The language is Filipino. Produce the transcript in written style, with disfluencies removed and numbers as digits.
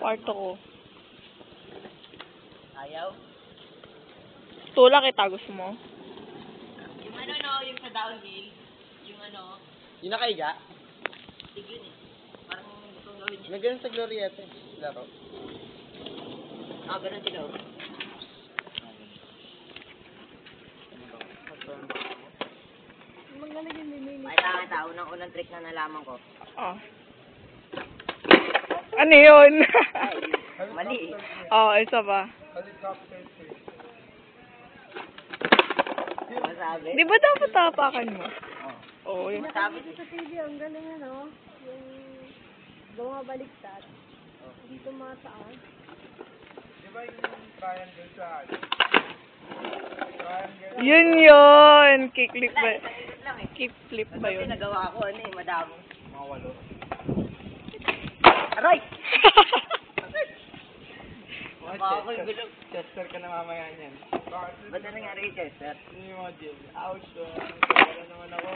Kwarto ko. Ayaw? Tula kita, gusto mo? Yung ano, no? Yung sa downhill. Yung ano. Yung nakaiga? Tig yun eh. Parang gustong gawin niya. May ganun sa Glorieta. Laro. Ganun sila. Kailangan tao ng unang trick na nalaman ko. Oh. Ano yun? Mali eh. Oh, isa pa. Masabi? Di ba dapat tapakan mo? Oo, yun. Masabi. Sa TV, ang galing ano, yung bumabaliktad. Dito mataas. Di ba yung triangle sa triangle? Yun! Kickflip ba? Ikot lang eh. Kickflip ba Kasi yun? nagawa ko ano eh, madamo. Mga walo. Aray! Mga Baka ko yung Chester. gulog. Chester ka na mamaya niyan. Ba't na nangyari kay Chester? Hindi mo, Jill. Ouch. Wala naman ako.